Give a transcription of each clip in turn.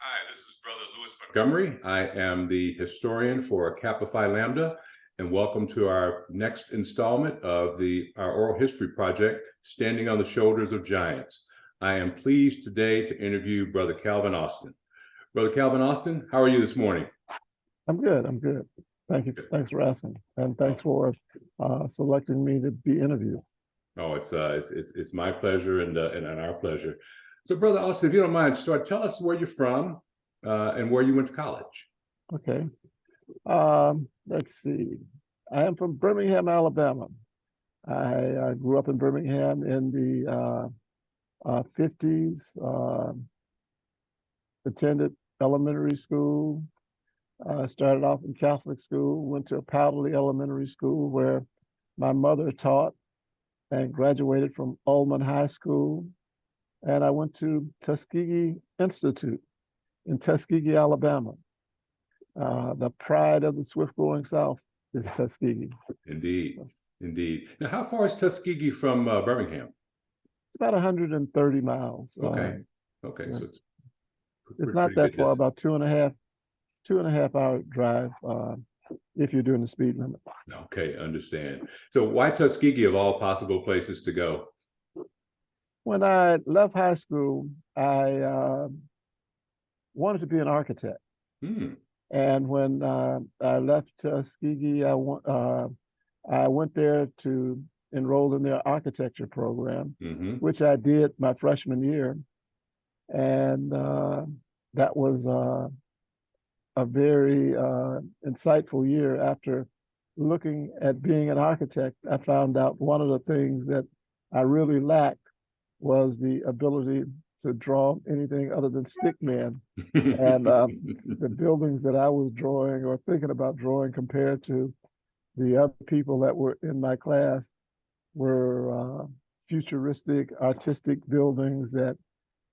Hi, this is Brother Louis Montgomery. I am the historian for Kappa Phi Lambda, and welcome to our next installment of our oral history project, Standing on the Shoulders of Giants. I am pleased today to interview Brother Calvin Austin. Brother Calvin Austin, how are you this morning? I'm good. Thank you. Thanks for asking, and thanks for selecting me to be interviewed. Oh, it's my pleasure and our pleasure. So, Brother Austin, if you don't mind, tell us where you're from and where you went to college. Okay. Let's see. I am from Birmingham, Alabama. I grew up in Birmingham in the 50s, attended elementary school, started off in Catholic school, went to Powderly Elementary School where my mother taught, and graduated from Ullman High School. And I went to Tuskegee Institute in Tuskegee, Alabama. The pride of the swift-going South is Tuskegee. Indeed. Now, how far is Tuskegee from Birmingham? It's about 130 miles. Okay. Yeah. So it's not that far, about two and a half hour drive if you're doing the speed limit. Okay, understand. So why Tuskegee of all possible places to go? When I left high school, I wanted to be an architect. And when I left Tuskegee, I went there to enroll in their architecture program, which I did my freshman year. And that was a very insightful year. After looking at being an architect, I found out one of the things that I really lacked was the ability to draw anything other than stick men. And the buildings that I was drawing or thinking about drawing compared to the other people that were in my class were futuristic, artistic buildings that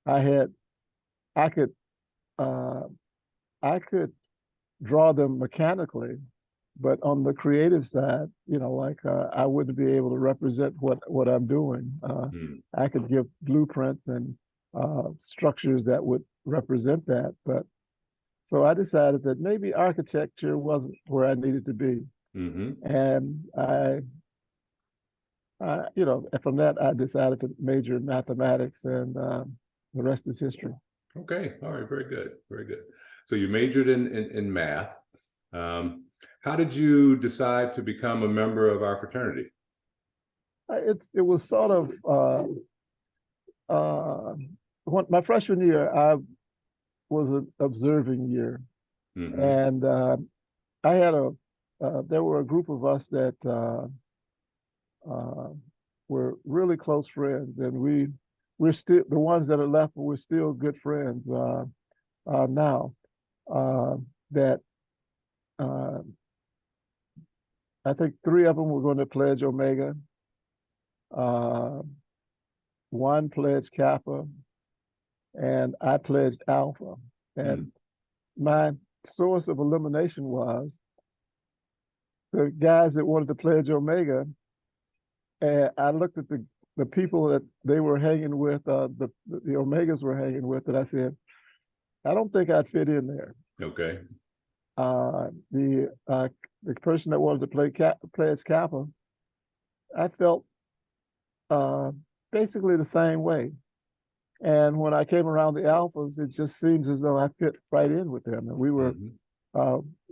I could draw them mechanically, but on the creative side, I wouldn't be able to represent what I'm doing. I could give blueprints and structures that would represent that, but so I decided that maybe architecture wasn't where I needed to be, and from that I decided to major in mathematics, and the rest is history. Okay, all right, very good. So you majored in math. How did you decide to become a member of our fraternity? It was sort of my freshman year. I was an observing year, and I had there were a group of us that were really close friends, and we're still, the ones that are left, we're still good friends now. That I think 3 of them were going to pledge Omega. One pledged Kappa, and I pledged Alpha. And my source of elimination was the guys that wanted to pledge Omega. And I looked at the people that they were hanging with, the Omegas were hanging with, and I said, I don't think I'd fit in there. Okay. The person that wanted to pledge Kappa, I felt basically the same way. And when I came around the Alphas, it just seems as though I fit right in with them. And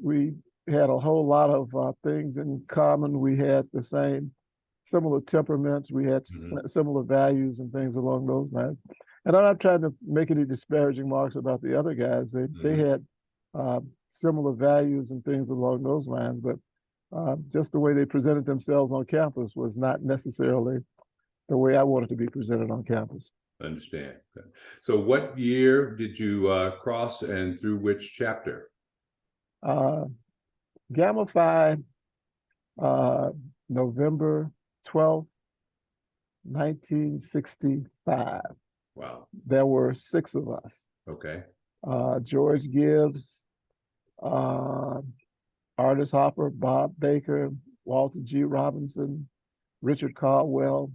we had a whole lot of things in common. We had the similar temperaments. We had similar values and things along those lines. And I'm not trying to make any disparaging remarks about the other guys. They had similar values and things along those lines, but just the way they presented themselves on campus was not necessarily the way I wanted to be presented on campus. Understand. So what year did you cross, and through which chapter? Gamma Phi, November 12th, 1965. Wow. There were 6 of us. Okay. George Gibbs, Artis Hopper, Bob Baker, Walter G. Robinson, Richard Caldwell,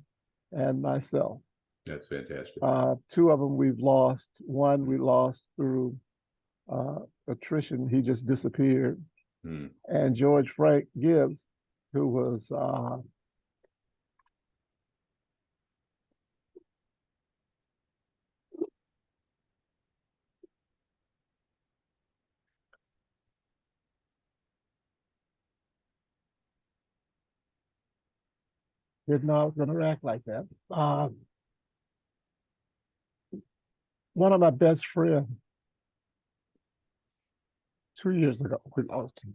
and myself. That's fantastic. 2 of them we've lost. One we lost through attrition. He just disappeared. Hmm. And George Frank Gibbs, who was didn't know I was going to act like that. One of my best friends 2 years ago, we lost him.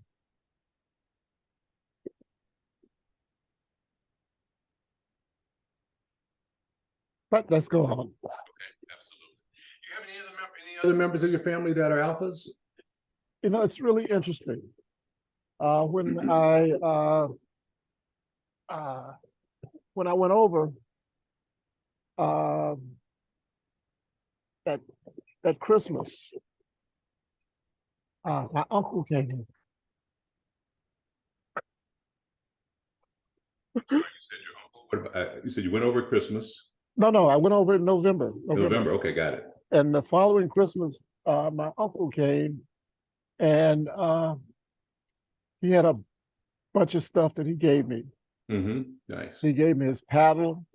But let's go on. Okay, absolutely. Do you have any other members of your family that are alphas? You know, it's really interesting. When I went over at Christmas, my uncle came in. Sorry, you said your uncle. What about, you said you went over Christmas. No, I went over in November. November. Okay, got it. And the following Christmas, my uncle came, and he had a bunch of stuff that he gave me. Mm-hmm. Nice. He gave me his paddle.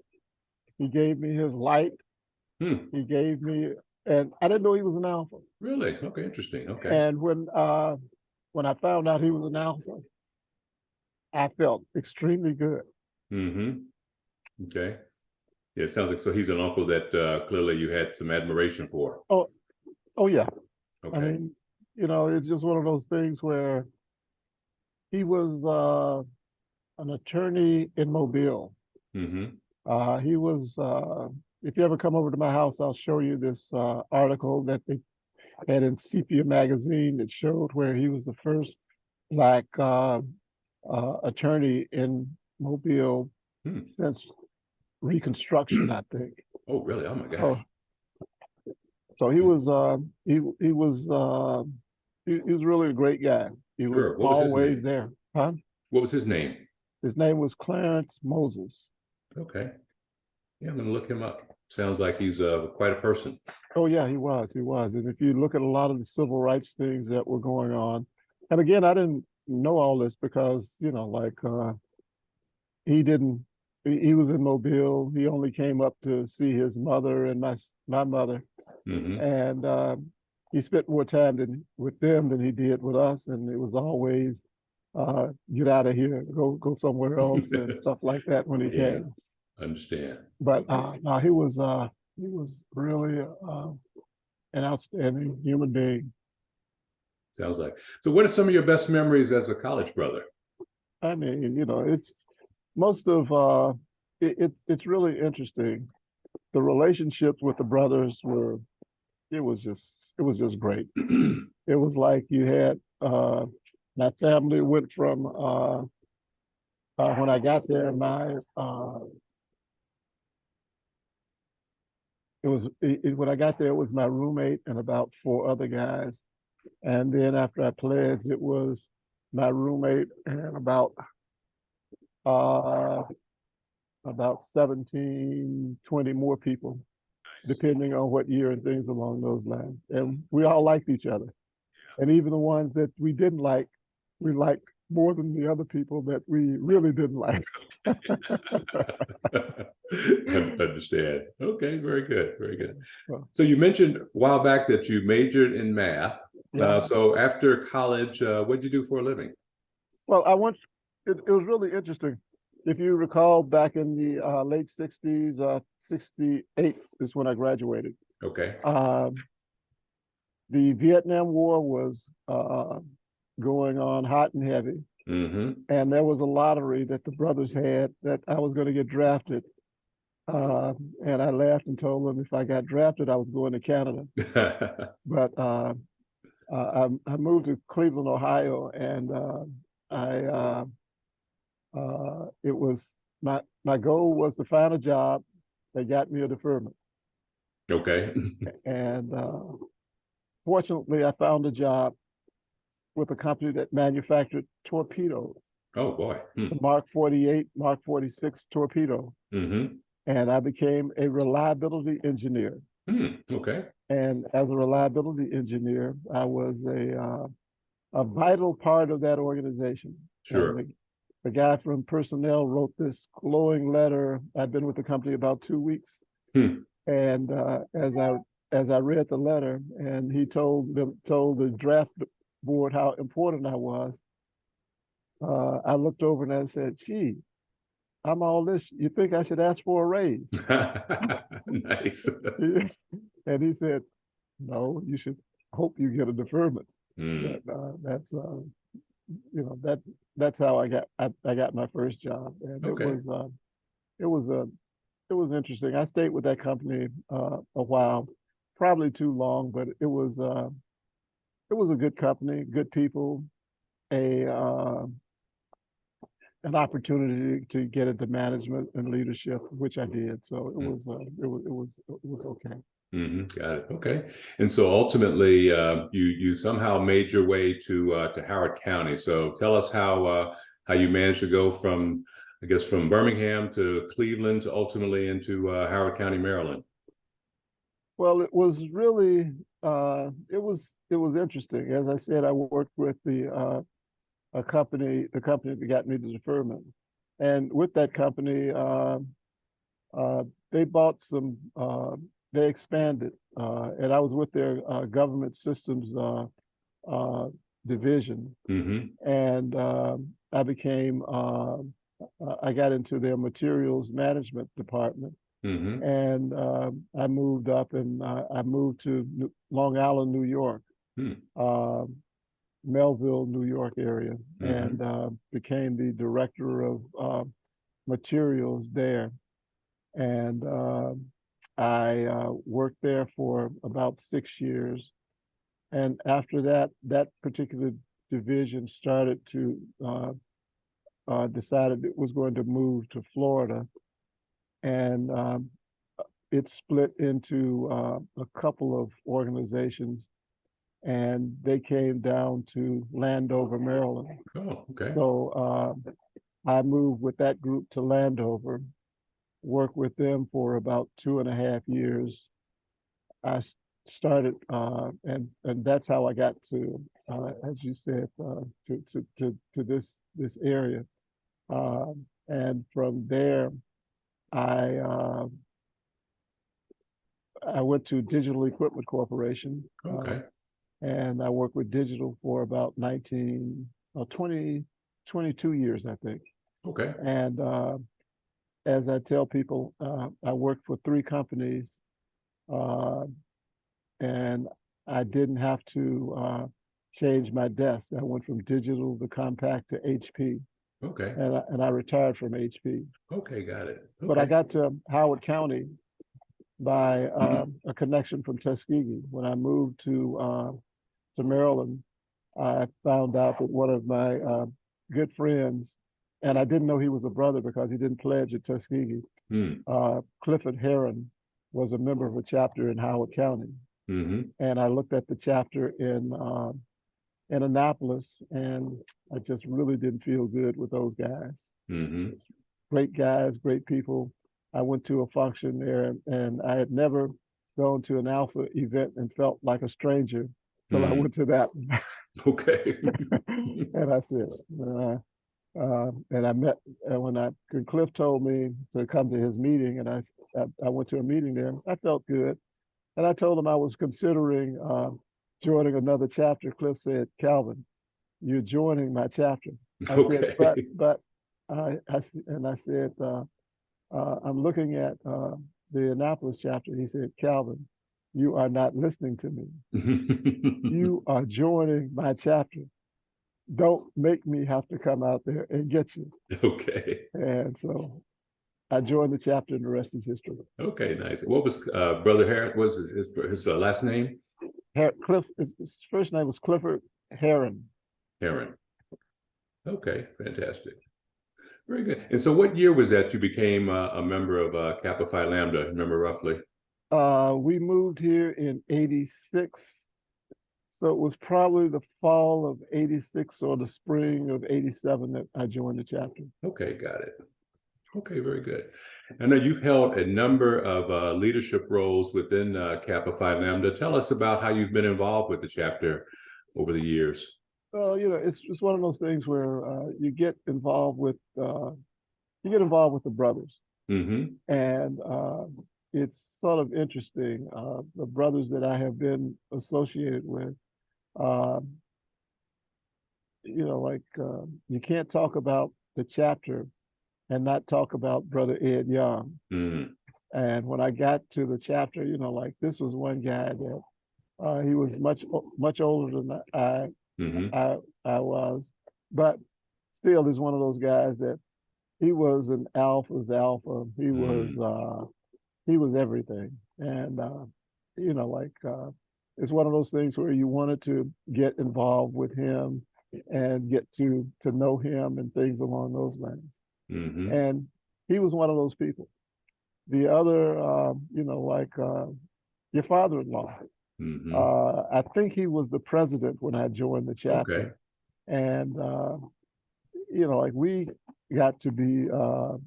He gave me his light. Hmm. He gave me, and I didn't know he was an alpha. Really? Okay, interesting. Okay. And when I found out he was an alpha, I felt extremely good. Mm-hmm. Okay. Yeah, it sounds like so he's an uncle that clearly you had some admiration for. Oh yeah. Okay. I mean, you know, it's just one of those things where he was an attorney in Mobile. Mm-hmm. He was, if you ever come over to my house, I'll show you this article that they had in Sepia magazine that showed where he was the first Black attorney in Mobile since Reconstruction, I think. Oh, really? Oh my gosh. So he was he was really a great guy. He Sure. was always there. Huh? What was his name? His name was Clarence Moses. Okay. Yeah, I'm gonna look him up. Sounds like he's quite a person. Oh yeah, he was. And if you look at a lot of the civil rights things that were going on, and again, I didn't know all this because, you know, like he didn't. He was in Mobile. He only came up to see his mother and my mother, and he spent more time with them than he did with us. And it was always get out of here, go somewhere else, and stuff like that when he came. Understand. But no, he was really an outstanding human being. Sounds like. So what are some of your best memories as a college brother? I mean, you know, it's most of it's really interesting. The relationships with the brothers it was just great. It was like you had my family went from when I got there, when I got there, it was my roommate and about 4 other guys. And then after I pledged, it was my roommate and about 17, 20 more people, depending on what year and things along those lines. And we all liked each other. And even the ones that we didn't like, we liked more than the other people that we really didn't like. Understand. Okay, very good, very good. So you mentioned a while back that you majored in math. Yeah. So after college, what did you do for a living? Well, it was really interesting. If you recall, back in the late 60s, 68 is when I graduated. Okay. The Vietnam War was going on hot and heavy. And there was a lottery that the brothers had that I was going to get drafted. And I laughed and told them if I got drafted, I was going to Canada. But I moved to Cleveland, Ohio, and it was my goal was to find a job that got me a deferment. Okay. And fortunately, I found a job with a company that manufactured torpedoes. Oh boy. The Mark 48, Mark 46 torpedo. and I became a reliability engineer. Okay. And as a reliability engineer, I was a vital part of that organization. Sure. And the guy from personnel wrote this glowing letter. I'd been with the company about 2 weeks. And as I read the letter, and he told the draft board how important I was, I looked over and I said, "Gee, I'm all this. You think I should ask for a raise?" Nice. And he said, "No, you should hope you get a deferment." That's that's how I got my first job, and Okay. it was interesting. I stayed with that company a while, probably too long, but it was a good company, good people, a an opportunity to get into management and leadership, which I did. So it was okay. Got it. Okay. And so ultimately, you somehow made your way to Howard County. So tell us how you managed to go from, I guess, from Birmingham to Cleveland to ultimately into Howard County, Maryland. Well, it was really it was interesting. As I said, I worked with the company that got me the deferment, and with that company, they bought some. They expanded, and I was with their government systems division, and I became. I got into their materials management department, and I moved up, and I moved to Long Island, New York, Melville, New York area, and became the director of materials there. And I worked there for about 6 years. And after that, that particular division started to decided it was going to move to Florida. And it split into a couple of organizations, and they came down to Landover, Maryland. Oh, okay. So I moved with that group to Landover, worked with them for about 2.5 years. I started, and that's how I got to, as you said, to this area. And from there, I I went to Digital Equipment Corporation. Okay. And I worked with digital for about 22 years, I think. Okay. And as I tell people, I worked for 3 companies, and I didn't have to change my desk. I went from digital to compact to HP. Okay. And I retired from HP. Okay, got it. Okay. But I got to Howard County by a connection from Tuskegee. When I moved to Maryland, I found out that one of my good friends, and I didn't know he was a brother because he didn't pledge at Tuskegee, Clifford Heron, was a member of a chapter in Howard County. And I looked at the chapter in Annapolis, and I just really didn't feel good with those guys. Great guys, great people. I went to a function there, and I had never gone to an Alpha event and felt like a stranger till I went to that. Okay. And I said, and I met, when Cliff told me to come to his meeting, and I went to a meeting there, I felt good. And I told him I was considering joining another chapter. Cliff said, "Calvin, you're joining my chapter." I said, but I said, I'm looking at the Annapolis chapter. He said, "Calvin, you are not listening to me. You are joining my chapter. Don't make me have to come out there and get you." Okay. And so I joined the chapter, and the rest is history. Okay, nice. What was Brother Harris? Was his last name? Cliff. His first name was Clifford Heron. Heron. Okay, fantastic. Very good. And so what year was that you became a member of Kappa Phi Lambda? Remember roughly? We moved here in '86. So it was probably the fall of '86 or the spring of '87 that I joined the chapter. Okay, got it. Okay, very good. I know you've held a number of leadership roles within Kappa Phi Lambda. Tell us about how you've been involved with the chapter over the years. Well, it's just one of those things where you get involved with the brothers, and it's sort of interesting. The brothers that I have been associated with, you can't talk about the chapter and not talk about Brother Ed Young. And when I got to the chapter, this was one guy that he was much older than I was, but still is one of those guys that he was an alpha's alpha. He was everything, and it's one of those things where you wanted to get involved with him and get to know him and things along those lines. And he was one of those people. The other, your father-in-law, I think he was the president when I joined the chapter. Okay. And, we got to be, I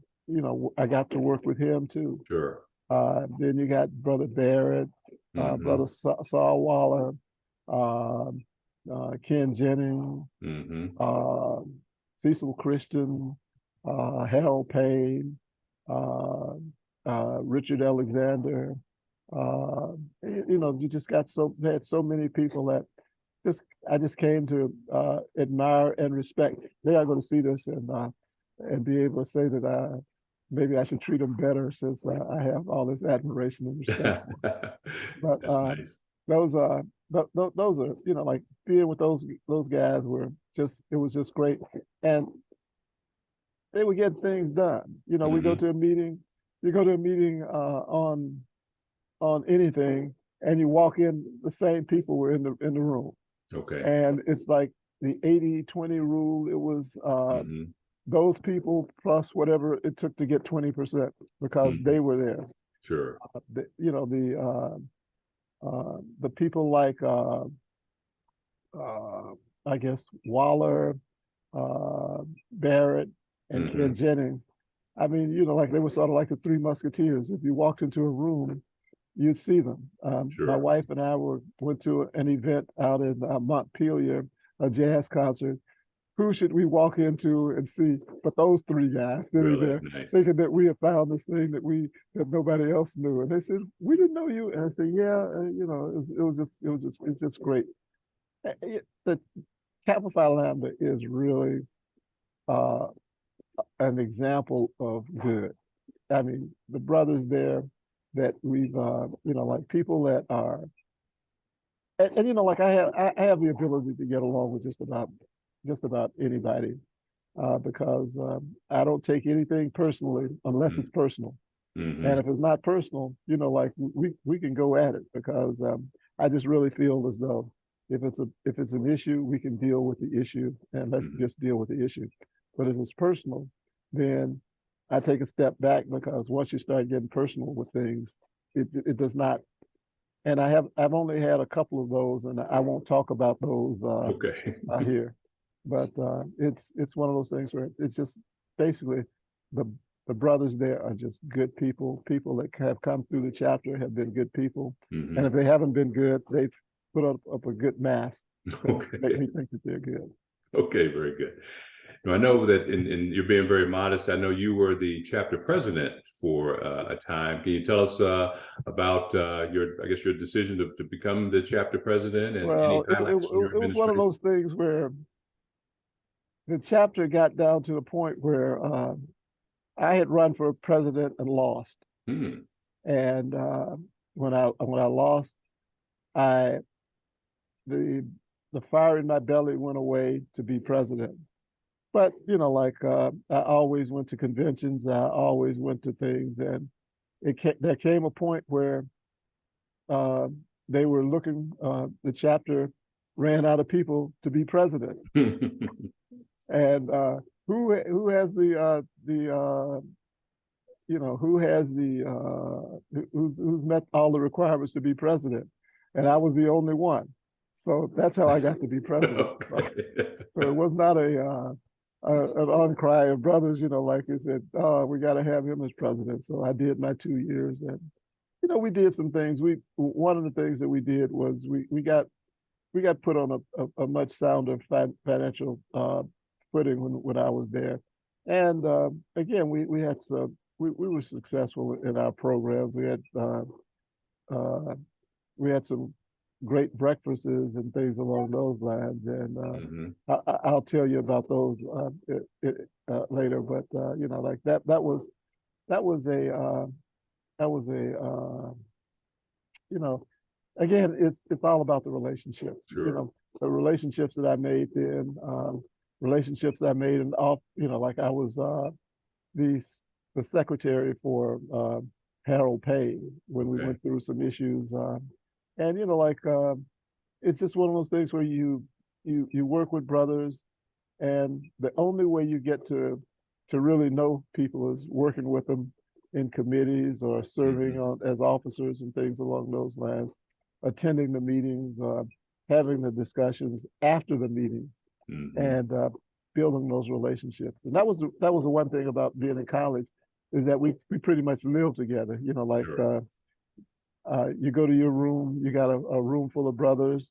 got to work with him too. Sure. Then you got Brother Barrett, Brother Saul Waller, Ken Jennings, Cecil Christian, Harold Payne, Richard Alexander. You just had so many people that I just came to admire and respect. They are going to see this and be able to say that maybe I should treat them better since I have all this admiration and respect. But that's nice. Those are like being with those guys it was just great, and they would get things done. We go to a meeting. You go to a meeting on anything, and you walk in, the same people were in the room. Okay. And it's like the 80-20 rule. It was those people plus whatever it took to get 20% because they were there. Sure. The people like I guess Waller, Barrett, and Ken Jennings. I mean, they were sort of like the Three Musketeers. If you walked into a room, you'd see them. Sure. My wife and I went to an event out in Montpelier, a jazz concert. Who should we walk into and see but those three guys sitting there, nice. thinking that we had found this thing that nobody else knew? And they said, "We didn't know you." And I said, "Yeah, it's just great." The Kappa Phi Lambda is really an example of good. I mean, the brothers there that we've, like people that are, and I have the ability to get along with just about anybody because I don't take anything personally unless it's personal. And if it's not personal, we can go at it because I just really feel as though if it's an issue, we can deal with the issue and let's just deal with the issue. But if it's personal, then I take a step back because once you start getting personal with things, it does not. And I've only had a couple of those, and I won't talk about those here. But it's one of those things where it's just basically the brothers there are just good people. People that have come through the chapter have been good people, and if they haven't been good, they've put up a good mask to make me think that they're good. Okay, very good. Now, I know that in you're being very modest. I know you were the chapter president for a time. Can you tell us about your decision to become the chapter president and any highlights from your administration? It was one of those things where the chapter got down to the point where I had run for president and lost. And when I lost, the fire in my belly went away to be president. But I always went to conventions. I always went to things, and there came a point where they were looking. The chapter ran out of people to be president, and who has who's met all the requirements to be president, and I was the only one. So that's how I got to be president. So it was not an on-cry of brothers, like I said, oh, we got to have him as president. So I did my 2 years, and we did some things. One of the things that we did was we got put on a much sounder financial footing when I was there, and again we had some we were successful in our programs. We had some great breakfasts and things along those lines, and I'll tell you about those later. But like that was a again, it's all about the relationships. Sure. The relationships that I made then, relationships I made, and off. Like I was the secretary for Harold Payne when we went through some issues, and like it's just one of those things where you work with brothers, and the only way you get to really know people is working with them in committees or serving as officers and things along those lines, attending the meetings, having the discussions after the meetings, and building those relationships. And that was the one thing about being in college, is that we pretty much lived together. Like you go to your room, you got a room full of brothers.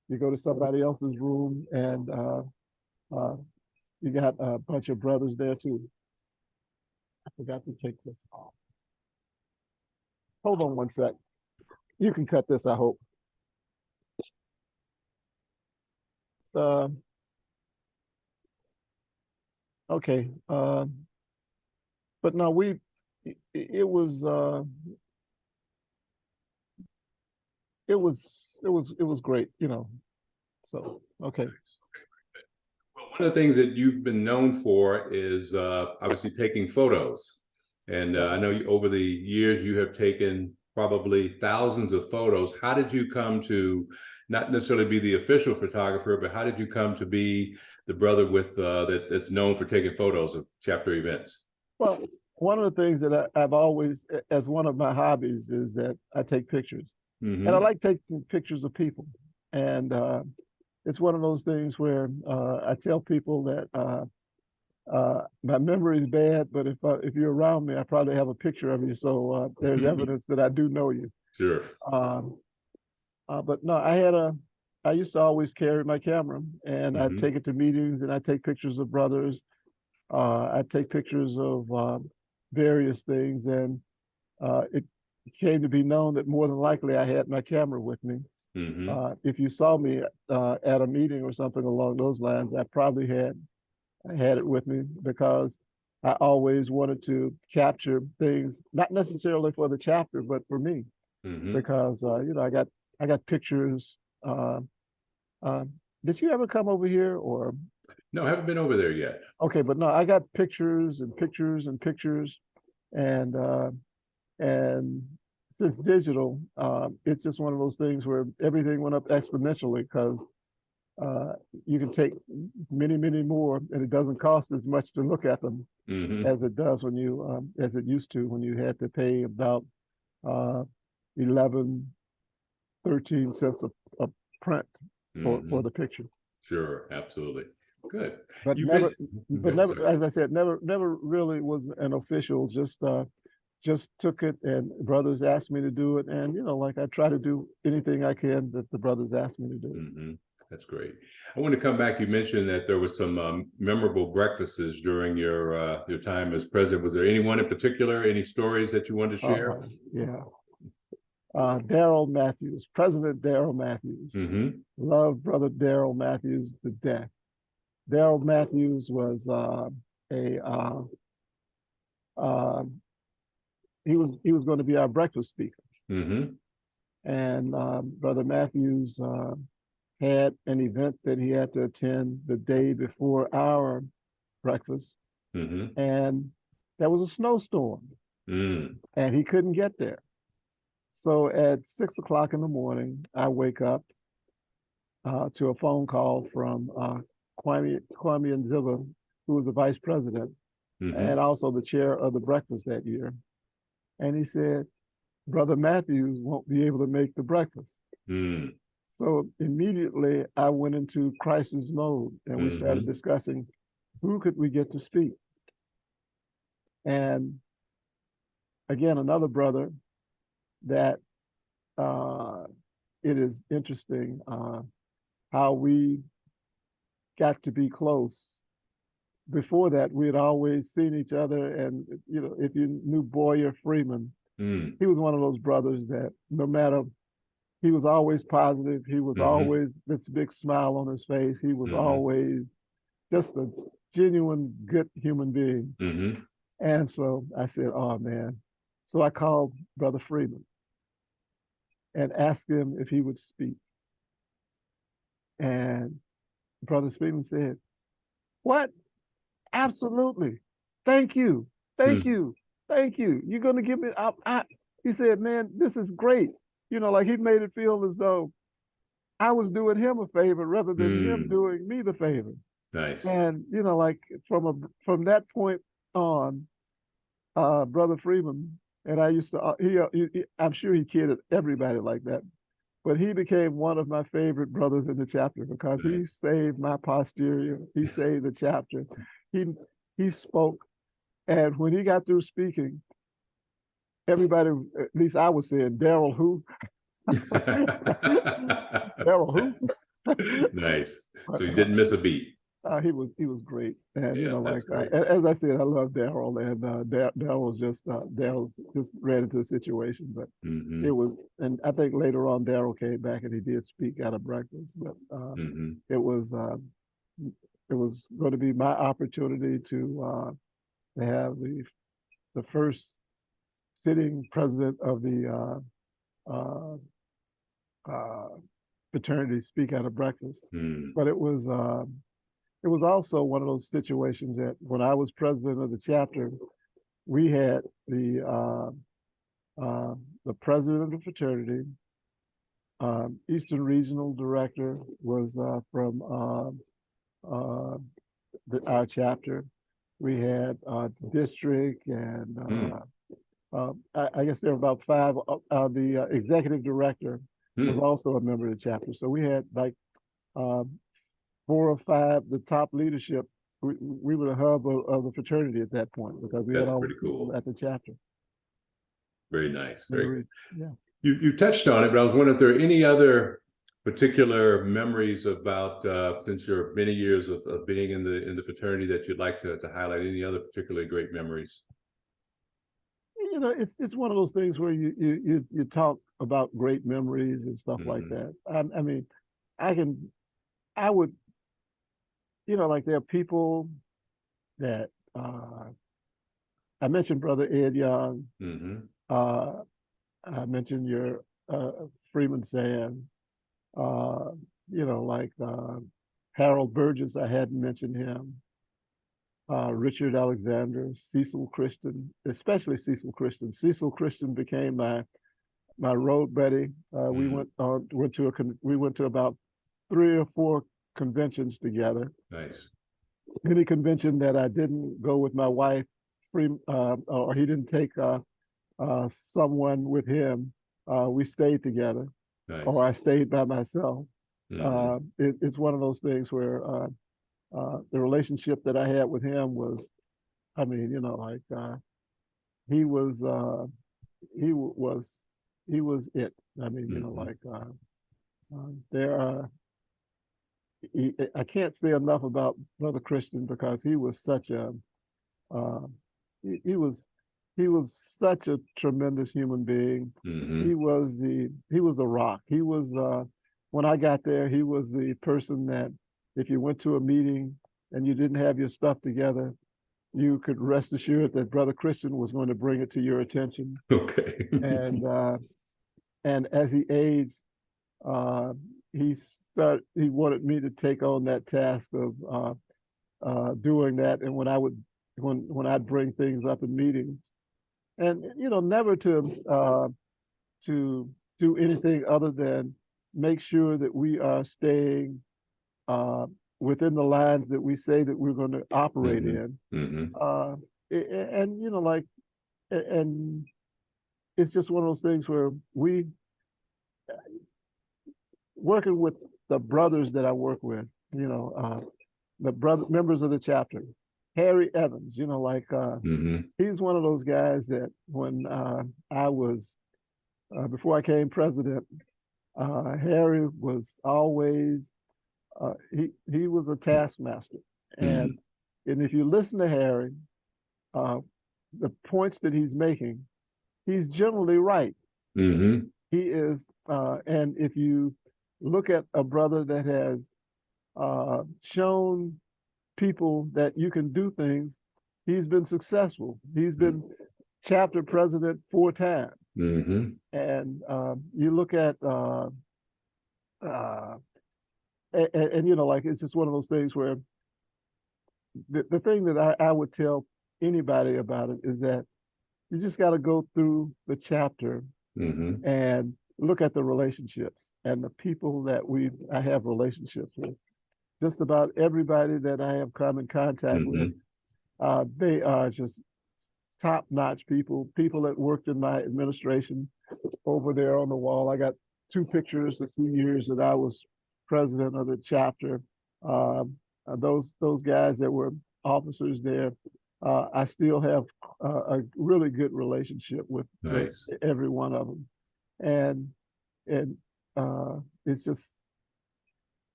You go to somebody else's room, and you got a bunch of brothers there too. I forgot to take this off. Hold on one sec. You can cut this, I hope. Okay. But no, it was great, So okay. Well, one of the things that you've been known for is obviously taking photos. And I know over the years you have taken probably thousands of photos. How did you come to not necessarily be the official photographer, but how did you come to be the brother with that's known for taking photos of chapter events? Well, one of the things that I've always, as one of my hobbies, is that I take pictures. And I like taking pictures of people. And it's one of those things where I tell people that my memory is bad, but if you're around me, I probably have a picture of you. So there's evidence that I do know you. Sure. But no, I used to always carry my camera, and I'd take it to meetings, and I'd take pictures of brothers. I'd take pictures of various things, and it came to be known that more than likely I had my camera with me. If you saw me at a meeting or something along those lines, I probably had it with me, because I always wanted to capture things, not necessarily for the chapter, but for me, because I got pictures. Did you ever come over here, or? No, I haven't been over there yet. Okay, but no, I got pictures and pictures and pictures, and since digital, it's just one of those things where everything went up exponentially, because you can take many, many more, and it doesn't cost as much to look at them as it does when you as it used to, when you had to pay about 11, 13 cents a print for the picture. Sure, absolutely. Good. But never, as I said, never really was an official. Just took it, and brothers asked me to do it, and like I try to do anything I can that the brothers asked me to do. That's great. I want to come back. You mentioned that there was some memorable breakfasts during your time as president. Was there anyone in particular? Any stories that you wanted to share? Yeah. Daryl Matthews, President Daryl Matthews. Love brother Daryl Matthews to death. Daryl Matthews was he was going to be our breakfast speaker. And brother Matthews had an event that he had to attend the day before our breakfast, and there was a snowstorm, and he couldn't get there. So at 6 o'clock in the morning, I wake up to a phone call from Kwame Nziba, who was the vice president and also the chair of the breakfast that year. And he said, Brother Matthews won't be able to make the breakfast. So immediately I went into crisis mode, and we started discussing who could we get to speak? And again, another brother that it is interesting how we got to be close. Before that, we had always seen each other, and if you knew Boyer Freeman, he was one of those brothers that no matter, he was always positive. He was always this big smile on his face. He was always just a genuine good human being. And so I said, oh man. So I called Brother Freeman and asked him if he would speak. And Brother Freeman said, what? Absolutely. Thank you. Thank you. Thank you. You're going to give me, he said, man, this is great. Like he made it feel as though I was doing him a favor rather than him doing me the favor. Nice. And, like from that point on, Brother Freeman, and I used to, I'm sure he kidded everybody like that, but he became one of my favorite brothers in the chapter because he saved my posterior. He saved the chapter. He spoke, and when he got through speaking, everybody, at least I was saying, Daryl who? Daryl who? Nice. So you didn't miss a beat. He was great, and as I said, I love Daryl, and Daryl just ran into the situation, but it was, and I think later on Daryl came back and he did speak out of breakfast, but it was going to be my opportunity to have the first sitting president of the fraternity speak out of breakfast, but it was also one of those situations that when I was president of the chapter, we had the president of the fraternity, Eastern Regional Director was from our chapter. We had district, and I guess there were about 5. The executive director was also a member of the chapter. So we had like 4 or 5, the top leadership. We were the hub of the fraternity at that point because we had all the people at the chapter. Very nice. Very good. Yeah. You touched on it, but I was wondering if there are any other particular memories about since your many years of being in the fraternity that you'd like to highlight. Any other particularly great memories? It's one of those things where you talk about great memories and stuff like that. I mean, I would, like there are people that I mentioned Brother Ed Young. I mentioned your Freeman Sand. Like Harold Burgess, I hadn't mentioned him. Richard Alexander, Cecil Christian, especially Cecil Christian. Cecil Christian became my road buddy. We went to about 3 or 4 conventions together. Nice. Any convention that I didn't go with my wife, or he didn't take someone with him, we stayed together. Nice. Or I stayed by myself. It's one of those things where the relationship that I had with him was, I mean, he was it. I mean, there are. I can't say enough about Brother Christian because he was such a he was such a tremendous human being. He was the rock. He was when I got there, he was the person that if you went to a meeting and you didn't have your stuff together, you could rest assured that Brother Christian was going to bring it to your attention. Okay. And as he aged, he wanted me to take on that task of doing that. And when I'd bring things up in meetings, and never to do anything other than make sure that we are staying within the lines that we say that we're going to operate in. And it's just one of those things where we working with the brothers that I work with, members of the chapter. Harry Evans, he's one of those guys that when I was before I came president, Harry was always he was a taskmaster, and if you listen to Harry, the points that he's making, he's generally right. He is, and if you look at a brother that has shown people that you can do things, he's been successful. He's been chapter president 4 times. And you look at, it's just one of those things where the thing that I would tell anybody about it is that you just got to go through the chapter and look at the relationships and the people that I have relationships with. Just about everybody that I have come in contact with, they are just top-notch people that worked in my administration. Over there on the wall, I got 2 pictures the 2 years that I was president of the chapter. Those guys that were officers there, I still have a really good relationship with every one of them. And it's just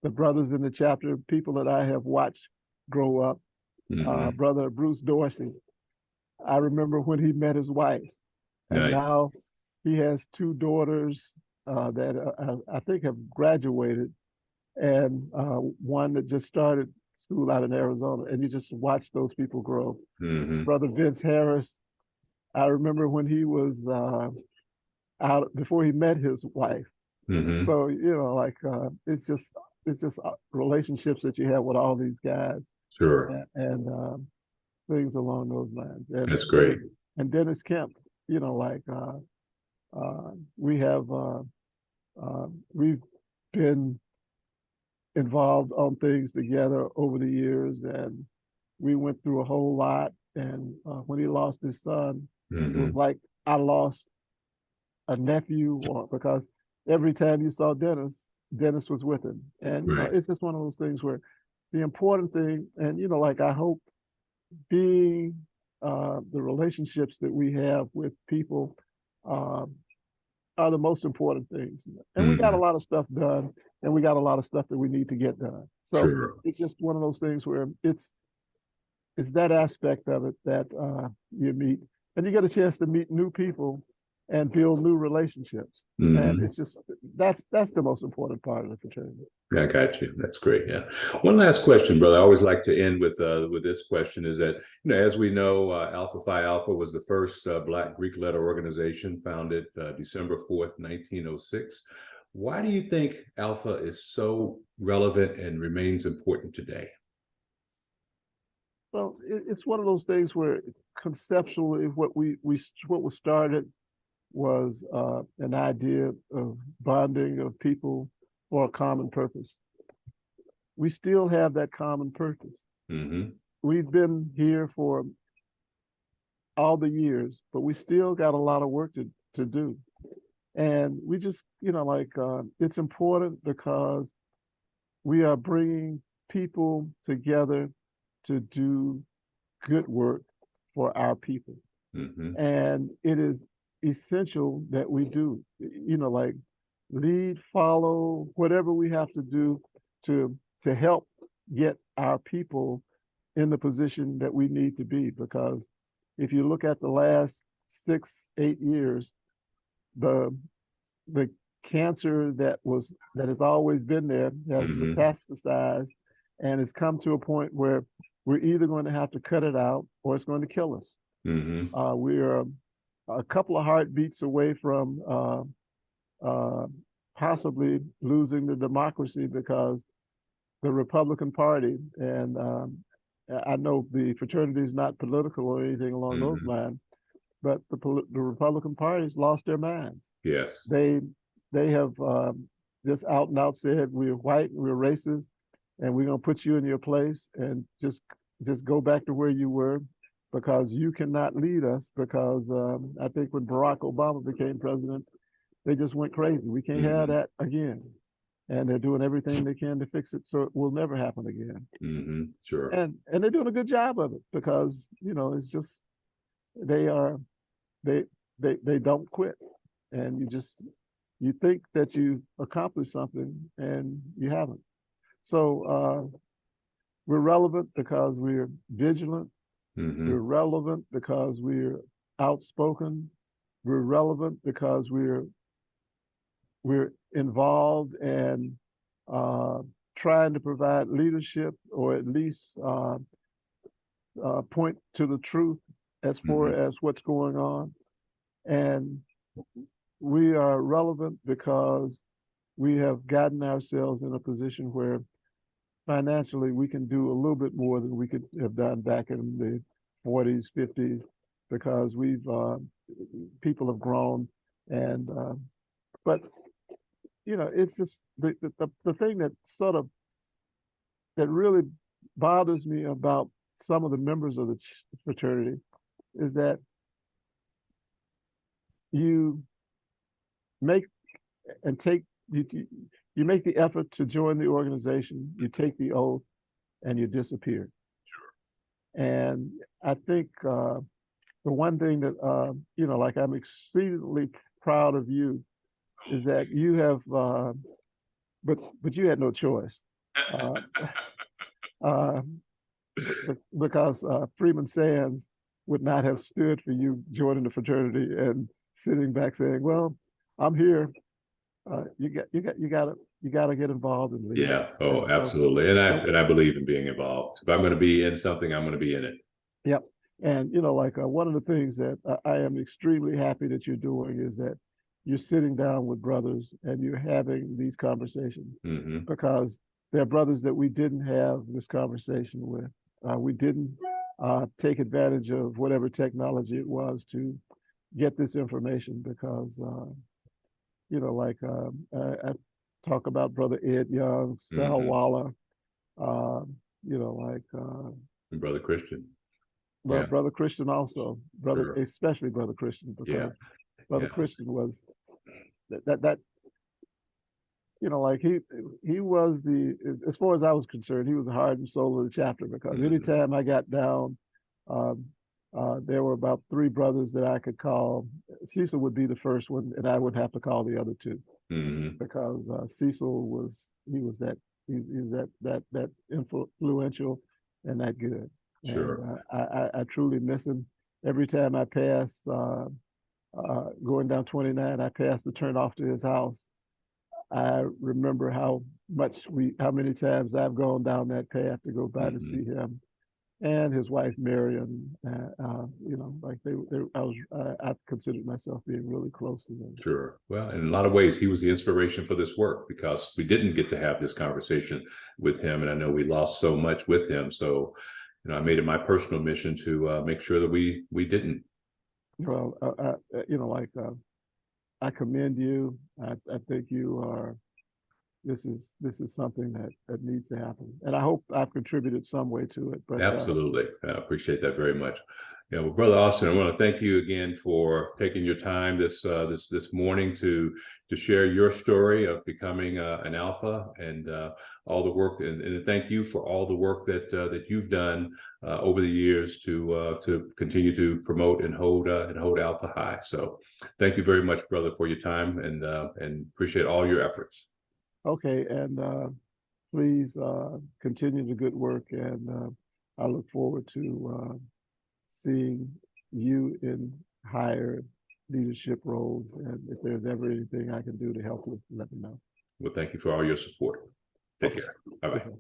the brothers in the chapter, people that I have watched grow up. Brother Bruce Dorsey, I remember when he met his wife, and now he has 2 daughters that I think have graduated, and one that just started school out in Arizona, and you just watch those people grow. Brother Vince Harris, I remember when he was out before he met his wife. So it's just relationships that you have with all these guys. And things along those lines. And that's great. And Dennis Kemp, we've been involved on things together over the years, and we went through a whole lot. And when he lost his son, it was like I lost a nephew, because every time you saw Dennis was with him. And it's just one of those things where the important thing, and I hope being the relationships that we have with people are the most important things. And we got a lot of stuff done, and we got a lot of stuff that we need to get done. So it's just one of those things where it's that aspect of it that you meet, and you get a chance to meet new people and build new relationships. And it's just that's the most important part of the fraternity. I got you. That's great. Yeah. One last question, brother. I always like to end with this question: is that as we know, Alpha Phi Alpha was the first Black Greek letter organization, founded December 4th, 1906. Why do you think Alpha is so relevant and remains important today? Well, it's one of those things where conceptually, what was started was an idea of bonding of people for a common purpose. We still have that common purpose. We've been here for all the years, but we still got a lot of work to do. And we just, it's important because we are bringing people together to do good work for our people. And it is essential that we do, lead, follow, whatever we have to do to help get our people in the position that we need to be. Because if you look at the last 6-8 years, the cancer that has always been there has metastasized, and it's come to a point where we're either going to have to cut it out or it's going to kill us. We are a couple of heartbeats away from possibly losing the democracy, because the Republican Party, and I know the fraternity is not political or anything along those lines, but the Republican Party's lost their minds. Yes. They have just out and out said, we're white, we're racist, and we're going to put you in your place and just go back to where you were, because you cannot lead us. Because I think when Barack Obama became president, they just went crazy. We can't have that again. and they're doing everything they can to fix it so it will never happen again. Sure. And they're doing a good job of it because, it's just they don't quit. And you think that you accomplished something and you haven't. So we're relevant because we're vigilant. We're relevant because we're outspoken. We're relevant because we're involved and trying to provide leadership, or at least point to the truth as far as what's going on. And we are relevant because we have gotten ourselves in a position where financially we can do a little bit more than we could have done back in the 40s, 50s, because people have grown. And but it's just the thing that really bothers me about some of the members of the fraternity is that you make and take you make the effort to join the organization, you take the oath, and you disappear. Sure. And I think the one thing that like I'm exceedingly proud of you is that you have, but you had no choice, because Freeman Sands would not have stood for you joining the fraternity and sitting back saying, "Well, I'm here. You got to get involved and lead." Yeah. Oh, absolutely. And I believe in being involved. If I'm going to be in something, I'm going to be in it. Yep. And one of the things that I am extremely happy that you're doing is that you're sitting down with brothers and you're having these conversations, because there are brothers that we didn't have this conversation with. We didn't take advantage of whatever technology it was to get this information, because I talk about Brother Ed Young, Sal Waller, and Brother Christian. Well, yeah. Brother Christian also, especially Brother Christian, because Brother Christian was that he was as far as I was concerned, he was the heart and soul of the chapter, because anytime I got down, there were about 3 brothers that I could call. Cecil would be the first one, and I would have to call the other 2, because Cecil was that influential and that good. Sure. And I truly miss him. Every time I pass going down 29, I pass the turnoff to his house. I remember how many times I've gone down that path to go by to see him and his wife Marion. I considered myself being really close to them. Sure. Well, in a lot of ways, he was the inspiration for this work, because we didn't get to have this conversation with him, and I know we lost so much with him. So, I made it my personal mission to make sure that we didn't. Well, I commend you. I think you are. This is something that needs to happen, and I hope I've contributed some way to it. But absolutely, I appreciate that very much. Well, Brother Austin, I want to thank you again for taking your time this morning to share your story of becoming an Alpha, and all the work, and thank you for all the work that you've done over the years to continue to promote and hold Alpha high. So, thank you very much, brother, for your time, and appreciate all your efforts. Okay, and please continue the good work, and I look forward to seeing you in higher leadership roles. And if there's ever anything I can do to help you, let me know. Well, thank you for all your support. Take care. Bye-bye.